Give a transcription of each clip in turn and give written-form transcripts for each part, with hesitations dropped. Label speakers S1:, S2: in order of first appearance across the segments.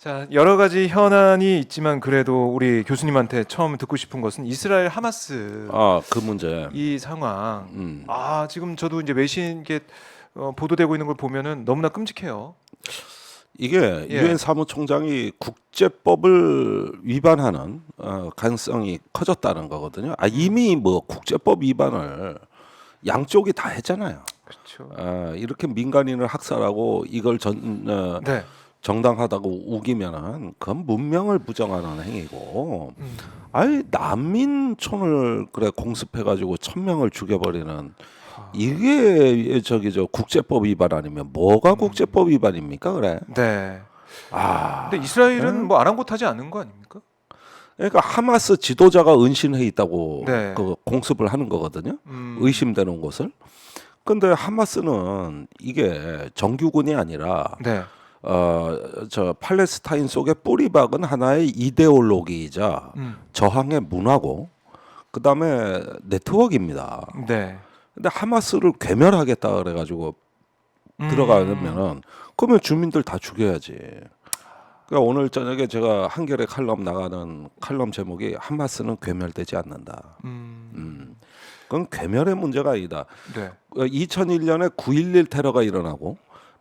S1: 자, 여러 가지 현안이 있지만 그래도 우리 교수님한테 처음 듣고 싶은 것은 이스라엘 하마스
S2: 그 문제.
S1: 이 상황.
S2: 음.
S1: 지금 저도 이제 외신 이게 보도되고 있는 걸 보면은 너무나 끔찍해요.
S2: 이게
S1: 예.
S2: 유엔 사무총장이 국제법을 위반하는 가능성이 커졌다는 거거든요. 이미 뭐 국제법 위반을 양쪽이 다 했잖아요.
S1: 그렇죠.
S2: 이렇게 민간인을 학살하고 이걸
S1: 네.
S2: 정당하다고 우기면은 그건 문명을 부정하는 행위고,
S1: 음.
S2: 난민촌을 그래 공습해가지고 1,000명을 죽여버리는 이게 저 국제법 위반 아니면 뭐가 국제법 위반입니까? 그래.
S1: 네.
S2: 아,
S1: 근데 이스라엘은 뭐 아랑곳하지 않은 거 아닙니까?
S2: 그러니까 하마스 지도자가 은신해 있다고
S1: 네.
S2: 그 공습을 하는 거거든요.
S1: 음.
S2: 의심되는 곳을. 근데 하마스는 이게 정규군이 아니라
S1: 네.
S2: 저 팔레스타인 속의 뿌리박은 하나의 이데올로기이자
S1: 음.
S2: 저항의 문화고, 그다음에 네트워크입니다.
S1: 네.
S2: 근데 하마스를 괴멸하겠다 그래가지고 들어가면은 그러면 주민들 다 죽여야지. 그러니까 오늘 저녁에 제가 한겨레 칼럼 나가는 칼럼 제목이 하마스는 괴멸되지 않는다. 그건 괴멸의 문제가 아니다.
S1: 네.
S2: 2001년에 9.11 테러가 일어나고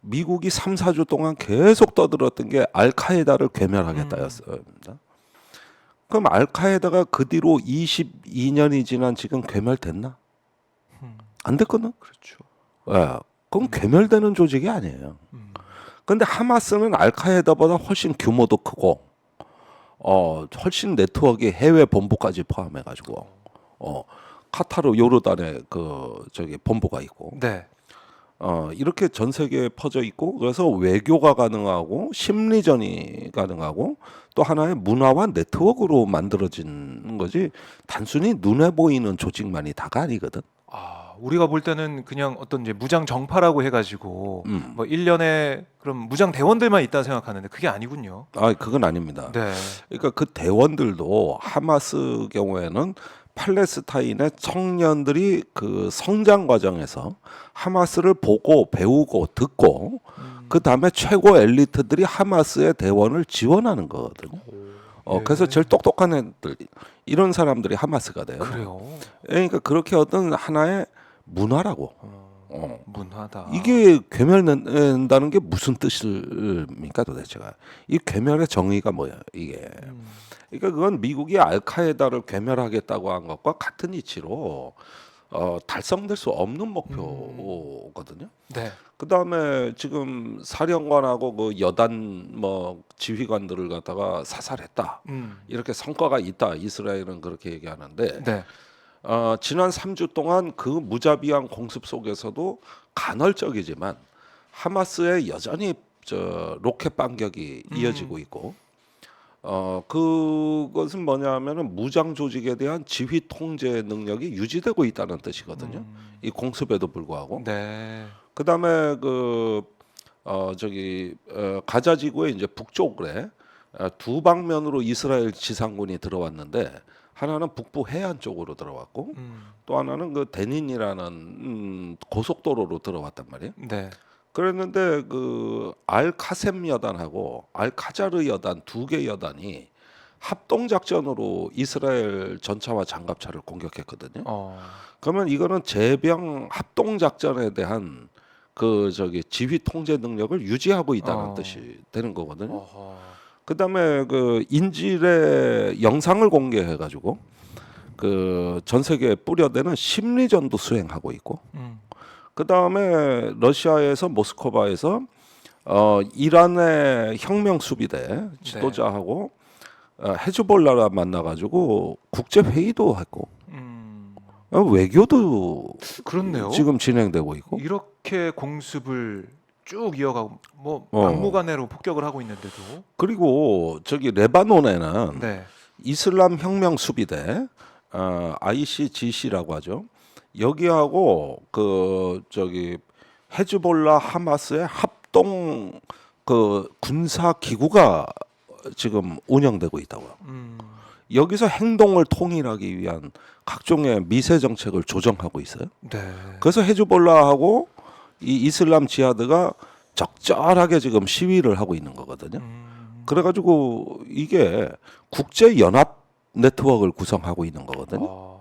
S2: 미국이 3, 4주 동안 계속 떠들었던 게 알카에다를 괴멸하겠다였습니다. 그럼 알카에다가 그 뒤로 22년이 지난 지금 괴멸됐나? 안 됐거든.
S1: 그렇죠.
S2: 그건 괴멸되는 조직이 아니에요. 근데 하마스는 알카에다보다 훨씬 규모도 크고, 훨씬 네트워크의 해외 본부까지 포함해가지고, 카타르 요르단에 저기 본부가 있고,
S1: 네.
S2: 이렇게 전 세계에 퍼져 있고, 그래서 외교가 가능하고 심리전이 가능하고 또 하나의 문화와 네트워크로 만들어진 거지 단순히 눈에 보이는 조직만이 다가 아니거든.
S1: 우리가 볼 때는 그냥 어떤 이제 무장 정파라고 해가지고 뭐 1년에 그럼 무장 대원들만 있다 생각하는데 그게 아니군요.
S2: 그건 아닙니다.
S1: 네.
S2: 그러니까 그 대원들도 하마스 경우에는 팔레스타인의 청년들이 그 성장 과정에서 하마스를 보고 배우고 듣고 그 다음에 최고 엘리트들이 하마스의 대원을 지원하는 거거든요. 그래서 제일 똑똑한 애들, 이런 사람들이 하마스가 돼요.
S1: 그래요.
S2: 그러니까 그렇게 어떤 하나의 문화라고.
S1: 문화다.
S2: 이게 괴멸된다는 게 무슨 뜻입니까 도대체가? 이 괴멸의 정의가 뭐야 이게? 그러니까 그건 미국이 알카에다를 괴멸하겠다고 한 것과 같은 이치로 달성될 수 없는 목표거든요.
S1: 네.
S2: 그 다음에 지금 사령관하고 그 여단 뭐 지휘관들을 갖다가 사살했다. 이렇게 성과가 있다. 이스라엘은 그렇게 얘기하는데.
S1: 네.
S2: 지난 3주 동안 그 무자비한 공습 속에서도 간헐적이지만 하마스의 여전히 로켓 반격이 이어지고 있고, 그것은 뭐냐면은 무장 조직에 대한 지휘 통제 능력이 유지되고 있다는 뜻이거든요. 이 공습에도 불구하고.
S1: 네.
S2: 그다음에 가자 지구의 이제 북쪽에 두 방면으로 이스라엘 지상군이 들어왔는데, 하나는 북부 해안 쪽으로 들어왔고 또 하나는 그 데닌이라는 고속도로로 들어왔단 말이에요.
S1: 네.
S2: 그랬는데 그 알카셈 여단하고 알카자르 여단 두 개 여단이 합동 작전으로 이스라엘 전차와 장갑차를 공격했거든요. 그러면 이거는 제병 합동 작전에 대한 지휘 통제 능력을 유지하고 있다는 뜻이 되는 거거든요. 그다음에 그 인질의 영상을 공개해가지고 그 전 세계에 뿌려대는 심리전도 수행하고 있고, 그다음에 러시아에서 모스크바에서 이란의 혁명 수비대 지도자하고 헤즈볼라를 만나가지고 국제 회의도 했고, 외교도
S1: 그렇네요.
S2: 지금 진행되고 있고.
S1: 이렇게 공습을 쭉 이어가고 뭐 막무가내로 폭격을 하고 있는데도.
S2: 그리고 저기 레바논에는
S1: 네.
S2: 이슬람 혁명 수비대 ICGC라고 하죠. 여기하고 헤즈볼라 하마스의 합동 군사 기구가 지금 운영되고 있다고요. 여기서 행동을 통일하기 위한 각종의 미세 정책을 조정하고 있어요.
S1: 네.
S2: 그래서 헤즈볼라하고 이 이슬람 지하드가 적절하게 지금 시위를 하고 있는 거거든요. 그래가지고 이게 국제 연합 네트워크를 구성하고 있는 거거든요.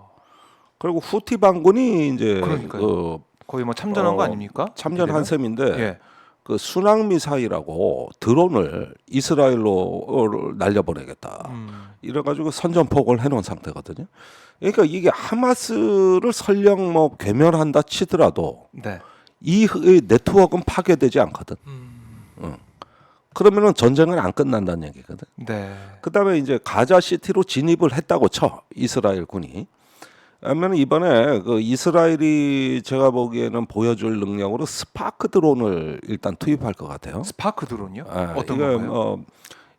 S2: 그리고 후티 반군이 이제
S1: 그러니까요. 거의 뭐 참전한 거 아닙니까?
S2: 참전한
S1: 이렇게 되면?
S2: 셈인데
S1: 예.
S2: 그 순항 미사일하고 드론을 이스라엘로 날려보내겠다. 이래가지고 선전포고를 해놓은 상태거든요. 그러니까 이게 하마스를 설령 뭐 괴멸한다 치더라도
S1: 네.
S2: 이 네트워크는 파괴되지 않거든. 그러면은 전쟁은 안 끝난다는 얘기거든.
S1: 네.
S2: 그다음에 이제 가자 시티로 진입을 했다고 쳐 이스라엘 군이. 그러면 이번에 그 이스라엘이 제가 보기에는 보여줄 능력으로 스파크 드론을 일단 투입할 것 같아요.
S1: 스파크 드론이요?
S2: 아,
S1: 어떤
S2: 이거
S1: 건가요?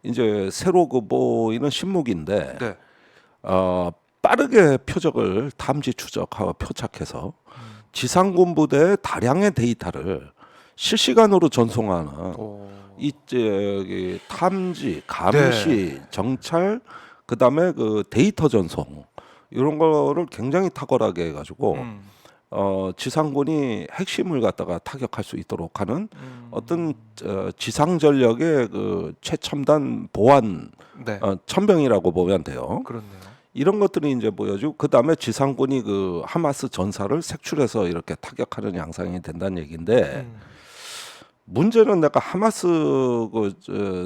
S2: 이제 새로 그 보이는 신무기인데
S1: 네.
S2: 빠르게 표적을 탐지 추적하고 표착해서 지상군 부대의 다량의 데이터를 실시간으로 전송하는 이 탐지, 감시, 정찰, 그다음에 그 데이터 전송 이런 거를 굉장히 탁월하게 해가지고 지상군이 핵심을 갖다가 타격할 수 있도록 하는 어떤 지상 전력의 그 최첨단 보안
S1: 네.
S2: 천병이라고 보면 돼요.
S1: 그렇네요.
S2: 이런 것들이 이제 보여주고 그 다음에 지상군이 그 하마스 전사를 색출해서 이렇게 타격하는 양상이 된다는 얘기인데. 문제는 내가 하마스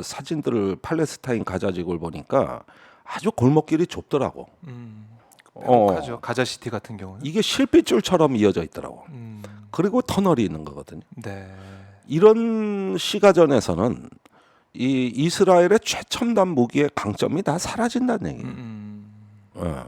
S2: 사진들을 팔레스타인 가자지구를 보니까 아주 골목길이 좁더라고.
S1: 하죠. 가자 시티 같은 경우는.
S2: 이게 실핏줄처럼 이어져 있더라고. 그리고 터널이 있는 거거든요.
S1: 네.
S2: 이런 시가전에서는 이 이스라엘의 최첨단 무기의 강점이 다 사라진다는 얘기예요.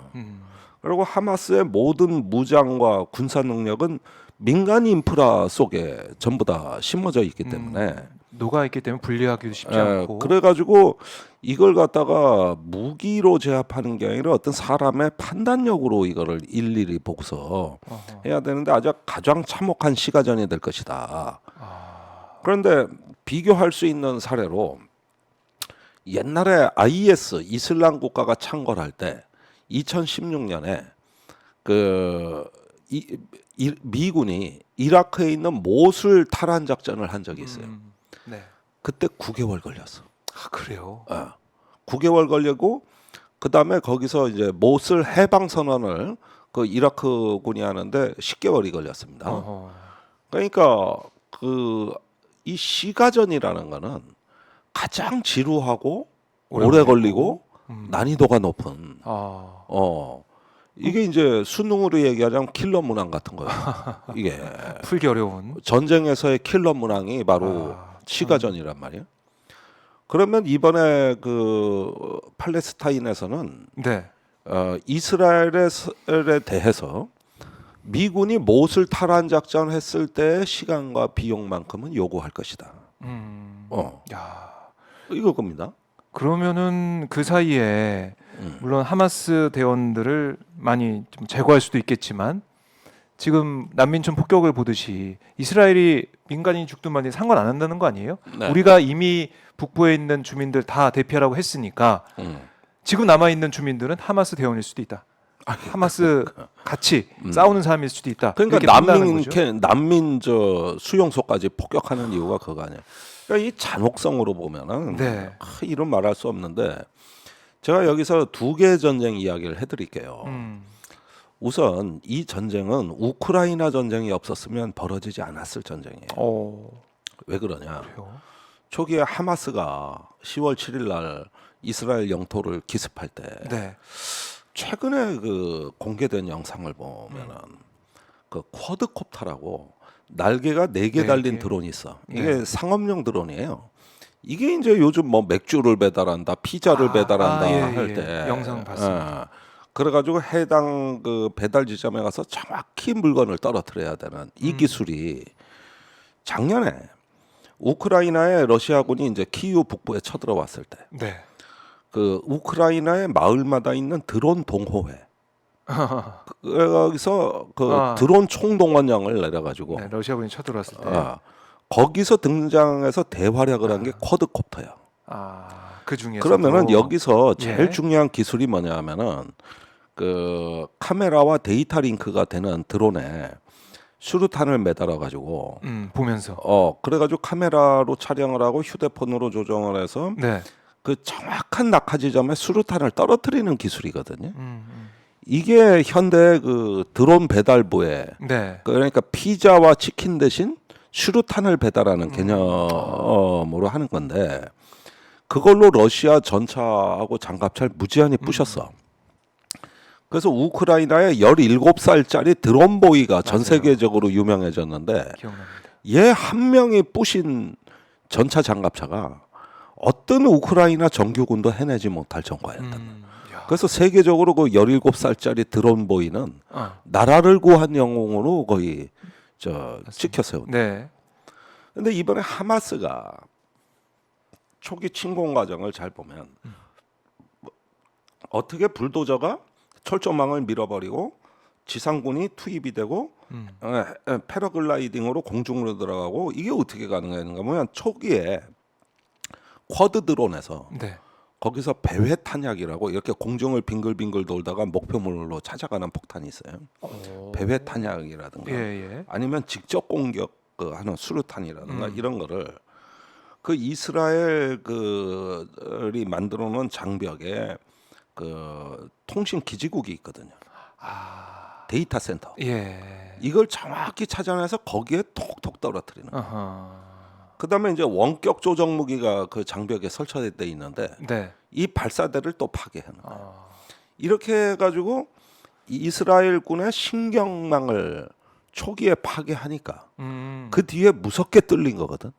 S2: 그리고 하마스의 모든 무장과 군사 능력은 민간 인프라 속에 전부 다 심어져 있기 때문에
S1: 녹아 있기 때문에 분리하기도 쉽지 않고.
S2: 그래가지고 이걸 갖다가 무기로 제압하는 게 아니라 어떤 사람의 판단력으로 이거를 일일이 보고서 해야 되는데 아주 가장 참혹한 시가전이 될 것이다. 그런데 비교할 수 있는 사례로 옛날에 IS 이슬람 국가가 창궐할 때 2016년에 미군이 이라크에 있는 모술 탈환 작전을 한 적이 있어요.
S1: 네.
S2: 그때 9개월 걸렸어.
S1: 아, 그래요?
S2: 9개월 걸리고 그다음에 거기서 이제 모술 해방 선언을 그 이라크군이 하는데 10개월이 걸렸습니다. 그러니까 이 시가전이라는 거는 가장 지루하고 오래 걸리고 난이도가 높은 이게 이제 수능으로 얘기하자면 킬러 문항 같은 거예요. 이게
S1: 풀기 어려운
S2: 전쟁에서의 킬러 문항이 바로 시가전이란 말이에요. 그러면 이번에 그 팔레스타인에서는
S1: 네.
S2: 이스라엘에 대해서 미군이 모술 탈환 작전을 했을 때 시간과 비용만큼은 요구할 것이다.
S1: 야.
S2: 이거 겁니다.
S1: 그러면은 그 사이에 물론 하마스 대원들을 많이 좀 제거할 수도 있겠지만 지금 난민촌 폭격을 보듯이 이스라엘이 민간인이 죽든 말든 상관 안 한다는 거 아니에요?
S2: 네.
S1: 우리가 이미 북부에 있는 주민들 다 대피하라고 했으니까 지금 남아 있는 주민들은 하마스 대원일 수도 있다. 하마스 같이 싸우는 사람일 수도 있다.
S2: 그러니까
S1: 이렇게 판단하는 거죠.
S2: 난민 수용소까지 폭격하는 이유가 그거 아니에요. 그러니까 이 잔혹성으로 보면은
S1: 네.
S2: 이런 말할 수 없는데 제가 여기서 두 개의 전쟁 이야기를 해드릴게요. 우선 이 전쟁은 우크라이나 전쟁이 없었으면 벌어지지 않았을 전쟁이에요. 왜 그러냐?
S1: 그래요?
S2: 초기에 하마스가 10월 7일 날 이스라엘 영토를 기습할 때
S1: 네.
S2: 최근에 그 공개된 영상을 보면은 그 쿼드콥터라고 날개가 4개 달린 드론이 있어. 이게
S1: 네.
S2: 상업용 드론이에요. 이게 이제 요즘 뭐 맥주를 배달한다, 피자를 배달한다 할 때
S1: 영상 봤습니다.
S2: 그래가지고 해당 그 배달 지점에 가서 정확히 물건을 떨어뜨려야 되는 이 기술이 작년에 우크라이나의 러시아군이 이제 키이우 북부에 쳐들어왔을 때
S1: 네.
S2: 그 우크라이나의 마을마다 있는 드론 동호회 여기서 그 드론 총동원령을 내려가지고
S1: 네, 러시아군이 쳐들어왔을 때
S2: 거기서 등장해서 대활약을 한 게 쿼드콥터야.
S1: 그 중에서
S2: 그러면은 여기서 제일
S1: 예.
S2: 중요한 기술이 뭐냐면은 그 카메라와 데이터 링크가 되는 드론에 수류탄을 매달아 가지고
S1: 보면서
S2: 그래가지고 카메라로 촬영을 하고 휴대폰으로 조정을 해서
S1: 네.
S2: 그 정확한 낙하 지점에 수류탄을 떨어뜨리는 기술이거든요.
S1: 음.
S2: 이게 현대 그 드론 배달부에
S1: 네.
S2: 그러니까 피자와 치킨 대신 수류탄을 배달하는 개념으로 하는 건데 그걸로 러시아 전차하고 장갑차를 무지한히 부셨어. 그래서 우크라이나의 17살짜리 드론보이가 전
S1: 맞아요.
S2: 세계적으로 유명해졌는데
S1: 기억납니다.
S2: 얘 한 명이 부신 전차 장갑차가 어떤 우크라이나 정규군도 해내지 못할 정도였다.
S1: 야.
S2: 그래서 세계적으로 그 17살짜리 드론보이는
S1: 어.
S2: 나라를 구한 영웅으로 거의 찍혔어요.
S1: 네.
S2: 근데 이번에 하마스가 초기 침공 과정을 잘 보면 어떻게 불도저가 철조망을 밀어버리고 지상군이 투입이 되고 패러글라이딩으로 공중으로 들어가고 이게 어떻게 가능했는가 보면 초기에 쿼드 드론에서
S1: 네.
S2: 거기서 배회 탄약이라고 이렇게 공중을 빙글빙글 돌다가 목표물로 찾아가는 폭탄이 있어요. 배회 탄약이라든가
S1: 예.
S2: 아니면 직접 공격 하는 수류탄이라든가 이런 거를 그 이스라엘 그이 만들어 놓은 장벽에 그 통신 기지국이 있거든요. 데이터 센터.
S1: 예.
S2: 이걸 정확히 찾아내서 거기에 톡톡 떨어뜨리는 거예요.
S1: 아하.
S2: 그다음에 이제 원격 조정 무기가 그 장벽에 설치돼 있는데
S1: 네.
S2: 이 발사대를 또 파괴하는 거예요.
S1: 아.
S2: 이렇게 해가지고 이스라엘군의 신경망을 초기에 파괴하니까 그 뒤에 무섭게 뚫린 거거든.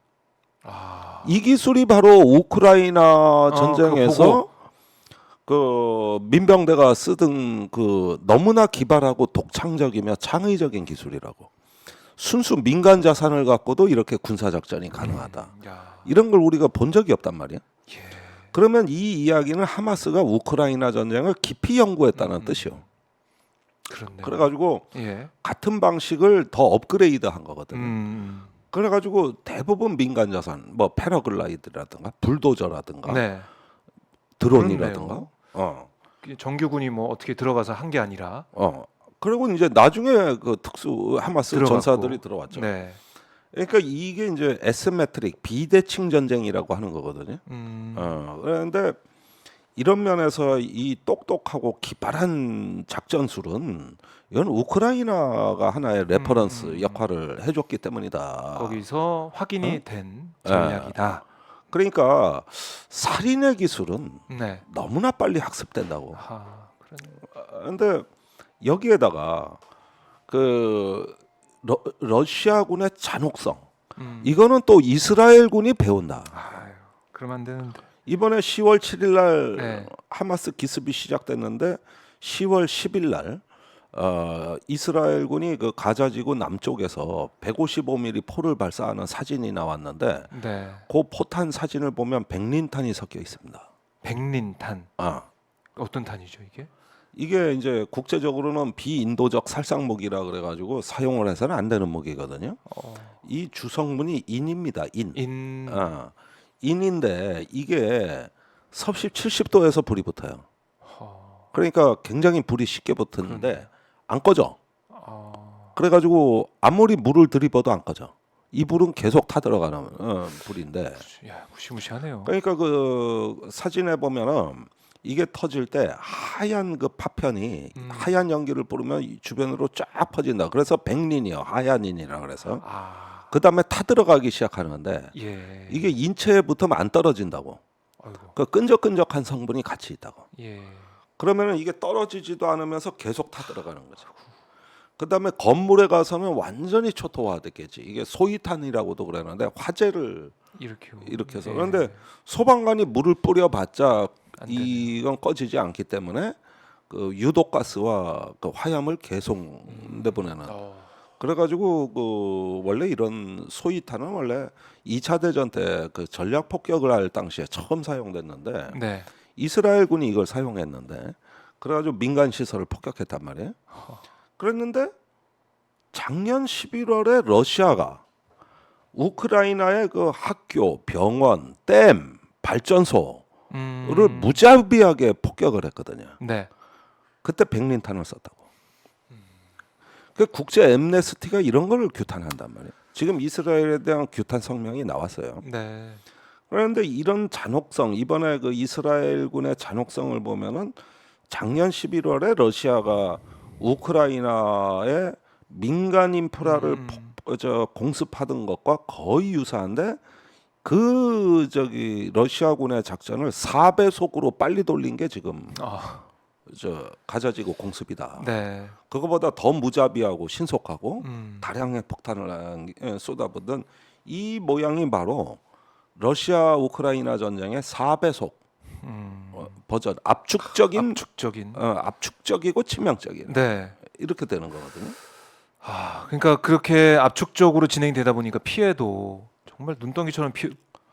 S2: 이 기술이 바로 우크라이나
S1: 그거
S2: 전쟁에서 그 민병대가 쓰던 그 너무나 기발하고 독창적이며 창의적인 기술이라고. 순수 민간 자산을 갖고도 이렇게 군사 작전이 가능하다.
S1: 야.
S2: 이런 걸 우리가 본 적이 없단 말이야.
S1: 예.
S2: 그러면 이 이야기는 하마스가 우크라이나 전쟁을 깊이 연구했다는 뜻이요.
S1: 그렇네요.
S2: 그래가지고
S1: 예.
S2: 같은 방식을 더 업그레이드한 거거든요.
S1: 음.
S2: 그래가지고 대부분 민간 자산, 뭐 패러글라이드라든가 불도저라든가
S1: 네.
S2: 드론이라든가,
S1: 정규군이 뭐 어떻게 들어가서 한 게 아니라.
S2: 그리고 이제 나중에 그 특수 하마스
S1: 들어갔고.
S2: 전사들이 들어왔죠.
S1: 네.
S2: 그러니까 이게 이제 에스메트릭 비대칭 전쟁이라고 하는 거거든요. 그런데 이런 면에서 이 똑똑하고 기발한 작전술은 이건 우크라이나가 하나의 레퍼런스 역할을 해줬기 때문이다.
S1: 거기서 확인이 된 전략이다.
S2: 그러니까 살인의 기술은
S1: 네.
S2: 너무나 빨리 학습된다고.
S1: 그러네요.
S2: 근데 여기에다가 그 러시아군의 잔혹성 이거는 또 이스라엘군이 배운다.
S1: 아유, 그러면 안 되는데.
S2: 이번에 10월 7일 날
S1: 네.
S2: 하마스 기습이 시작됐는데 10월 10일 날 이스라엘군이 그 가자지구 남쪽에서 155mm 포를 발사하는 사진이 나왔는데
S1: 네.
S2: 그 포탄 사진을 보면 백린탄이 섞여 있습니다.
S1: 백린탄. 어떤 탄이죠 이게?
S2: 이게 이제 국제적으로는 비인도적 살상 무기라 그래가지고 사용을 해서는 안 되는 무기거든요. 이 주성분이 인입니다. 인. 인인데 이게 섭씨 70도에서 불이 붙어요. 그러니까 굉장히 불이 쉽게 붙었는데 안 꺼져. 그래가지고 아무리 물을 들이부어도 안 꺼져. 이 불은 계속 타들어가는 불인데.
S1: 야, 무시무시하네요.
S2: 그러니까 그 사진에 보면은 이게 터질 때 하얀 그 파편이 하얀 연기를 뿌리면 주변으로 쫙 퍼진다. 그래서 백린이요, 하얀인이라 그래서. 그 다음에 타들어가기 시작하는데
S1: 예.
S2: 이게 인체에 붙으면 안 떨어진다고. 그 끈적끈적한 성분이 같이 있다고.
S1: 예.
S2: 그러면은 이게 떨어지지도 않으면서 계속 타들어가는 거죠. 그 다음에 건물에 가서는 완전히 초토화됐겠지. 이게 소위탄이라고도 그러는데 화재를 일으켜서.
S1: 예.
S2: 그런데 소방관이 물을 뿌려봤자
S1: 안
S2: 이건 꺼지지 않기 때문에 그 유독가스와 그 화염을 계속 내보내는. 그래가지고 그 원래 이런 소위탄은 원래 2차 대전 때 그 전략 폭격을 할 당시에 처음 사용됐는데
S1: 네.
S2: 이스라엘군이 이걸 사용했는데 그래가지고 민간 시설을 폭격했단 말이에요. 그랬는데 작년 11월에 러시아가 우크라이나의 그 학교, 병원, 댐, 발전소를 무자비하게 폭격을 했거든요.
S1: 네.
S2: 그때 백린탄을 썼다고. 그 국제 엠네스티가 이런 걸 규탄한단 말이에요. 지금 이스라엘에 대한 규탄 성명이 나왔어요.
S1: 네.
S2: 그런데 이런 잔혹성 이번에 그 이스라엘군의 잔혹성을 보면은 작년 11월에 러시아가 우크라이나의 민간 인프라를 공습하던 것과 거의 유사한데 그 러시아군의 작전을 4배속으로 빨리 돌린 게 지금
S1: 아,
S2: 가자지구 공습이다.
S1: 네.
S2: 그거보다 더 무자비하고 신속하고
S1: 음.
S2: 다량의 폭탄을 쏟아붓던 이 모양이 바로 러시아 우크라이나 전쟁의 4배속 버전
S1: 압축적인.
S2: 압축적이고 치명적인
S1: 네.
S2: 이렇게 되는 거거든요.
S1: 아, 그러니까 그렇게 압축적으로 진행되다 보니까 피해도 정말 눈덩이처럼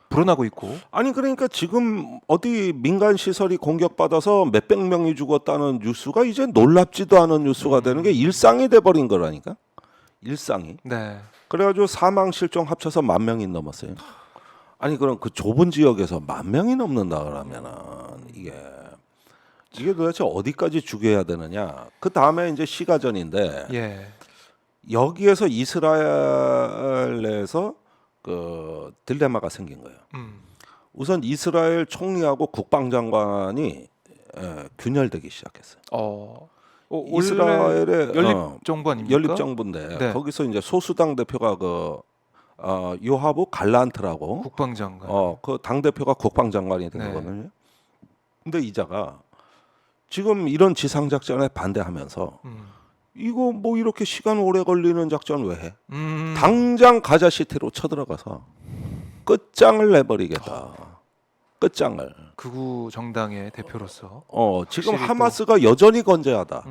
S1: 불어나고 있고.
S2: 아니 그러니까 지금 어디 민간 시설이 공격받아서 몇백 명이 죽었다는 뉴스가 이제 놀랍지도 않은 뉴스가 되는 게 일상이 돼 버린 거라니까. 일상이.
S1: 네.
S2: 그래가지고 사망 실종 합쳐서 10,000명이 넘었어요. 아니 그럼 그 좁은 지역에서 10,000명이 넘는다 그러면은 이게 도대체 어디까지 죽여야 되느냐. 그 다음에 이제 시가전인데
S1: 예.
S2: 여기에서 이스라엘 내에서 그 딜레마가 생긴 거예요. 우선 이스라엘 총리하고 국방장관이 균열되기 시작했어요. 이스라엘의
S1: 연립정부 아닙니까?
S2: 연립정부인데
S1: 네.
S2: 거기서 이제 소수당 대표가 요하부 갈란트라고
S1: 국방장관.
S2: 그 당 대표가 국방장관이 된
S1: 네.
S2: 거거든요. 근데 이자가 지금 이런 지상 작전에 반대하면서 이거 뭐 이렇게 시간 오래 걸리는 작전 왜 해? 당장 가자시티로 쳐들어가서 끝장을 내버리겠다. 끝장을.
S1: 극우 정당의 대표로서.
S2: 지금
S1: 확실히
S2: 하마스가 여전히 건재하다.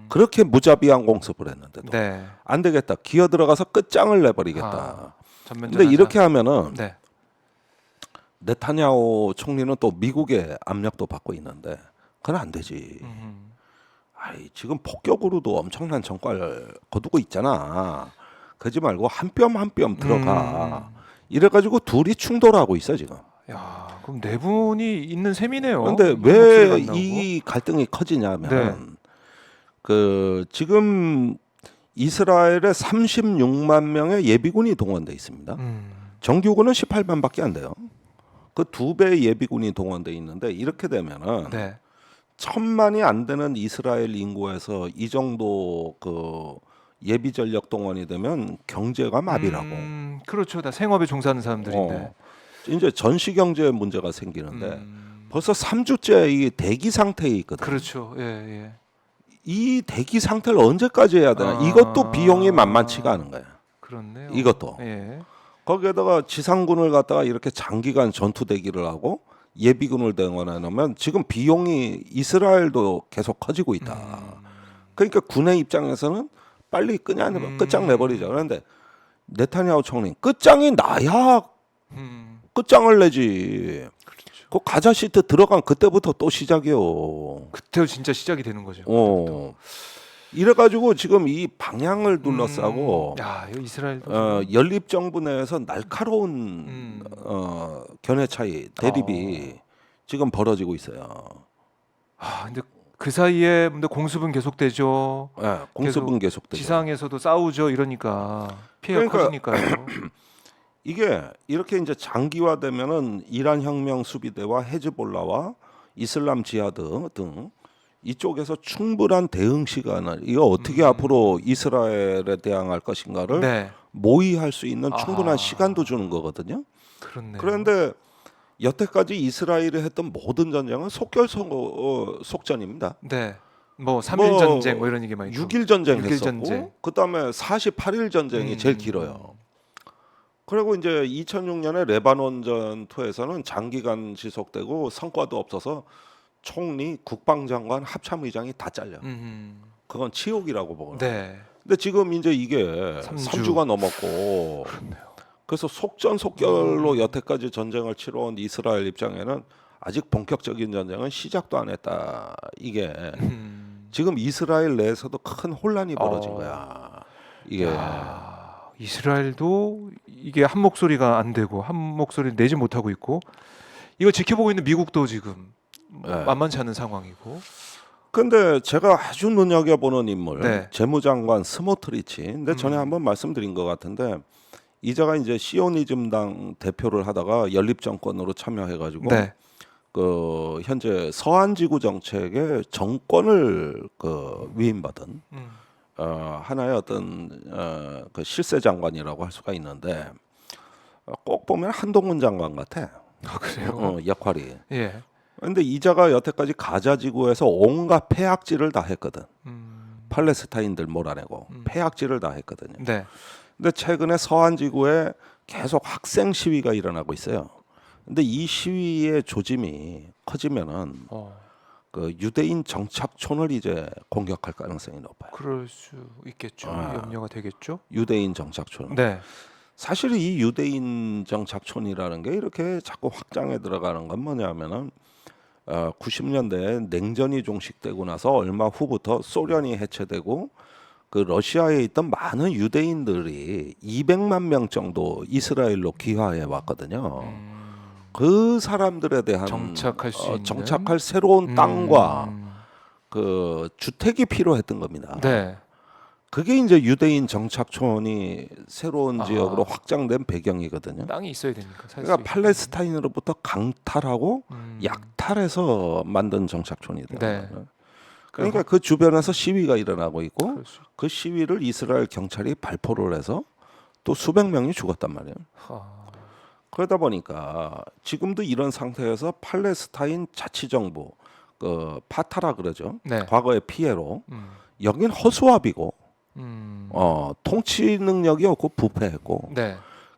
S2: 그렇게 무자비한 공습을 했는데도
S1: 네.
S2: 안 되겠다. 기어 들어가서 끝장을 내버리겠다.
S1: 전면전
S2: 근데 이렇게 하면은
S1: 네.
S2: 네타냐후 총리는 또 미국의 압력도 받고 있는데 그건 안 되지. 지금 폭격으로도 엄청난 성과를 거두고 있잖아. 그러지 말고 한 뼘 한 뼘 들어가. 이래가지고 둘이 충돌하고 있어 지금.
S1: 야, 그럼 네 분이 있는 셈이네요.
S2: 그런데
S1: 목소리가
S2: 왜
S1: 안 나오고.
S2: 이 갈등이 커지냐면
S1: 네.
S2: 그 지금 이스라엘에 36만 명의 예비군이 동원돼 있습니다. 정규군은 18만밖에 안 돼요. 그 2배 예비군이 동원돼 있는데 이렇게 되면은
S1: 네.
S2: 1,000만이 안 되는 이스라엘 인구에서 이 정도 그 예비 전력 동원이 되면 경제가 마비라고.
S1: 그렇죠. 다 생업에 종사하는 사람들인데.
S2: 이제 전시 경제 문제가 생기는데 벌써 3주째 이 대기 상태에 있거든.
S1: 그렇죠. 예, 예.
S2: 이 대기 상태를 언제까지 해야 되나? 이것도 비용이 만만치가 않은 거야.
S1: 그렇네요.
S2: 이것도.
S1: 예.
S2: 거기에다가 지상군을 갖다가 이렇게 장기간 전투 대기를 하고 예비군을 동원해 놓으면 지금 비용이 이스라엘도 계속 커지고 있다. 그러니까 군의 입장에서는 빨리 끝장 내버리자. 그런데 네타냐후 총리 끝장이 나야 끝장을 내지.
S1: 그렇죠.
S2: 그 가자 시트 들어간 그때부터 또 시작이요.
S1: 그때 진짜 시작이 되는 거죠.
S2: 이래가지고 지금 이 방향을 둘러싸고
S1: 야, 이거 이스라엘도
S2: 연립 정부 내에서 날카로운 견해 차이 대립이 지금 벌어지고 있어요.
S1: 근데 그 사이에 근데 공습은 계속되죠.
S2: 공습은 계속되죠.
S1: 지상에서도 싸우죠. 이러니까 피해가
S2: 그러니까
S1: 커지니까요.
S2: 이게 이렇게 이제 장기화되면은 이란 혁명 수비대와 헤즈볼라와 이슬람 지하드 등 이쪽에서 충분한 대응 시간을 이거 어떻게 앞으로 이스라엘에 대항할 것인가를
S1: 네.
S2: 모의할 수 있는 충분한 시간도 주는 거거든요.
S1: 그렇네요.
S2: 그런데 여태까지 이스라엘이 했던 모든 전쟁은 속전입니다.
S1: 네. 뭐 3일 전쟁 뭐 이런 얘기 많이
S2: 6일 전쟁
S1: 6일
S2: 했었고
S1: 전쟁.
S2: 그다음에 48일 전쟁이 제일 길어요. 그리고 이제 2006년에 레바논 전투에서는 장기간 지속되고 성과도 없어서 총리, 국방장관, 합참의장이 다 잘려. 그건 치욕이라고 보거든요.
S1: 네.
S2: 근데 지금 이제 이게
S1: 3주.
S2: 3주가 넘었고
S1: 그렇네요.
S2: 그래서 속전속결로 여태까지 전쟁을 치러온 이스라엘 입장에는 아직 본격적인 전쟁은 시작도 안 했다. 이게 지금 이스라엘 내에서도 큰 혼란이 벌어진 거야. 이게
S1: 이스라엘도 이게 한 목소리가 안 되고 한 목소리 내지 못하고 있고 이거 지켜보고 있는 미국도 지금 만만치 않은 상황이고.
S2: 근데 제가 아주 눈여겨보는 인물
S1: 네.
S2: 재무장관 스모트리치. 근데 전에 한번 말씀드린 것 같은데 이자가 이제 시오니즘당 대표를 하다가 연립정권으로 참여해가지고
S1: 네.
S2: 그 현재 서한지구 정책의 정권을 그 위임받은 하나의 어떤 그 실세 장관이라고 할 수가 있는데 꼭 보면 한동훈 장관 같아.
S1: 아, 그래요?
S2: 역할이.
S1: 예.
S2: 근데 이자가 여태까지 가자 지구에서 온갖 폐악질을 다 했거든. 팔레스타인들 몰아내고 폐악질을 다 했거든요.
S1: 네.
S2: 근데 최근에 서한 지구에 계속 학생 시위가 일어나고 있어요. 근데 이 시위의 조짐이 커지면은 그 유대인 정착촌을 이제 공격할 가능성이 높아요.
S1: 그럴 수 있겠죠. 염려가 되겠죠.
S2: 유대인 정착촌.
S1: 네.
S2: 사실 이 유대인 정착촌이라는 게 이렇게 자꾸 확장해 들어가는 건 뭐냐면은 90년대에 냉전이 종식되고 나서 얼마 후부터 소련이 해체되고 그 러시아에 있던 많은 유대인들이 200만 명 정도 이스라엘로 귀화해 왔거든요. 그 사람들에 대한
S1: 정착할 수 있는?
S2: 정착할 새로운 땅과 그 주택이 필요했던 겁니다.
S1: 네.
S2: 그게 이제 유대인 정착촌이 새로운
S1: 아.
S2: 지역으로 확장된 배경이거든요.
S1: 땅이 있어야 되니까. 살
S2: 그러니까
S1: 수
S2: 팔레스타인으로부터 강탈하고
S1: 있-
S2: 약탈해서 만든 정착촌이 되는
S1: 네.
S2: 거예요. 그러니까 그 주변에서 시위가 일어나고 있고
S1: 그럴 수 있-
S2: 그 시위를 이스라엘 경찰이 발포를 해서 또 수백 명이 죽었단 말이에요.
S1: 하.
S2: 그러다 보니까 지금도 이런 상태에서 팔레스타인 자치정부 그 파타라 그러죠.
S1: 네.
S2: 과거의 피에로
S1: 음.
S2: 여긴 허수아비고
S1: 음.
S2: 통치 능력이 없고 부패했고
S1: 네.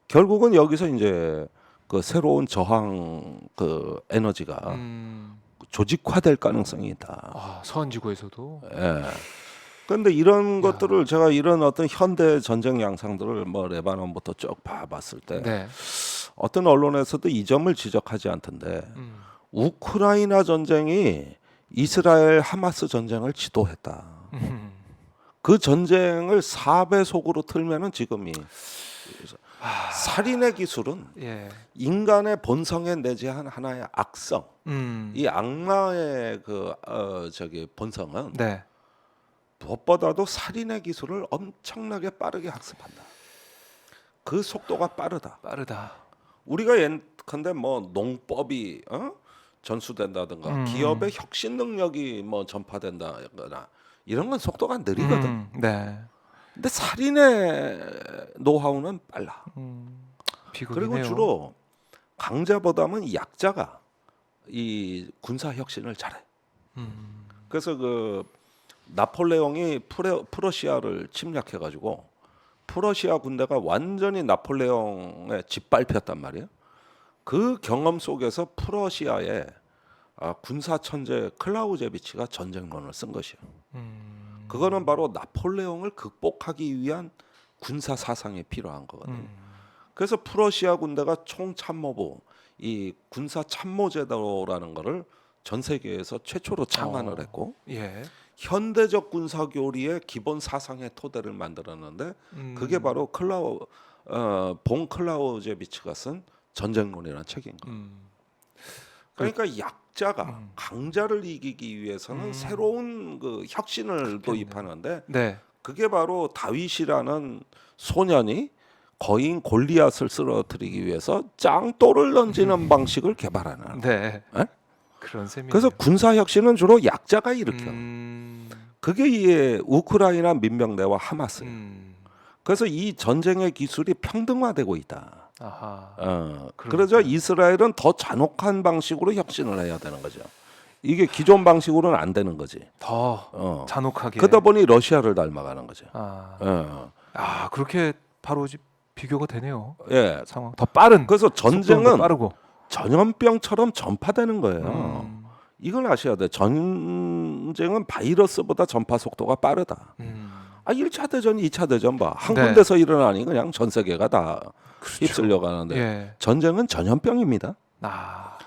S2: 결국은 여기서 이제 그 새로운 저항 그 에너지가 조직화될 가능성이 있다.
S1: 아, 서한지구에서도.
S2: 예. 그런데 이런 것들을 제가 이런 어떤 현대 전쟁 양상들을 뭐 레바논부터 쭉 봐봤을 때
S1: 네.
S2: 어떤 언론에서도 이 점을 지적하지 않던데 우크라이나 전쟁이 이스라엘 하마스 전쟁을 지도했다. 그 전쟁을 4배속으로 틀면은 지금이 살인의 기술은
S1: 예.
S2: 인간의 본성에 내재한 하나의 악성, 이 악마의 그 저기 본성은
S1: 네.
S2: 무엇보다도 살인의 기술을 엄청나게 빠르게 학습한다. 그 속도가 빠르다.
S1: 빠르다.
S2: 우리가 예컨대 뭐 농법이 전수된다든가 기업의 혁신 능력이 뭐 전파된다거나 이런 건 속도가 느리거든.
S1: 네.
S2: 근데 살인의 노하우는 빨라.
S1: 비극이네요.
S2: 그리고 주로 강자보다는 약자가 이 군사 혁신을 잘해. 그래서 그 나폴레옹이 프러시아를 침략해가지고 프러시아 군대가 완전히 나폴레옹에 짓밟혔단 말이에요. 그 경험 속에서 프러시아의 군사 천재 클라우제비치가 전쟁론을 쓴 것이에요. 그거는 바로 나폴레옹을 극복하기 위한 군사 사상이 필요한 거거든요. 그래서 프러시아 군대가 총참모부, 이 군사 참모제도라는 거를 전 세계에서 최초로 창안을 했고
S1: 예.
S2: 현대적 군사 교리의 기본 사상의 토대를 만들었는데 그게 바로 본 클라우제비치가 쓴 전쟁론이라는 책인 거예요. 그러니까 약자가 강자를 이기기 위해서는 새로운 그 혁신을 도입하는데
S1: 네.
S2: 그게 바로 다윗이라는 소년이 거인 골리앗을 쓰러뜨리기 위해서 짱돌을 던지는 방식을 개발하는.
S1: 네.
S2: 에?
S1: 그런 셈이에요.
S2: 그래서 군사 혁신은 주로 약자가 일으켜. 그게 이 우크라이나 민병대와 하마스. 그래서 이 전쟁의 기술이 평등화되고 있다.
S1: 아하.
S2: 그러자 이스라엘은 더 잔혹한 방식으로 혁신을 해야 되는 거죠. 이게 기존 방식으로는 안 되는 거지.
S1: 더 잔혹하게.
S2: 그러다 보니 러시아를 닮아가는 거죠.
S1: 아, 그렇게 바로 비교가 되네요.
S2: 예.
S1: 상황 더 빠른.
S2: 그래서
S1: 속도는 더
S2: 전쟁은
S1: 빠르고.
S2: 전염병처럼 전파되는 거예요. 이걸 아셔야 돼. 전쟁은 바이러스보다 전파 속도가 빠르다. 1차 대전, 2차 대전 봐. 한
S1: 네.
S2: 군데서 일어나니 그냥 전 세계가 다
S1: 그렇죠.
S2: 휩쓸려 가는데
S1: 예.
S2: 전쟁은 전염병입니다.
S1: 아.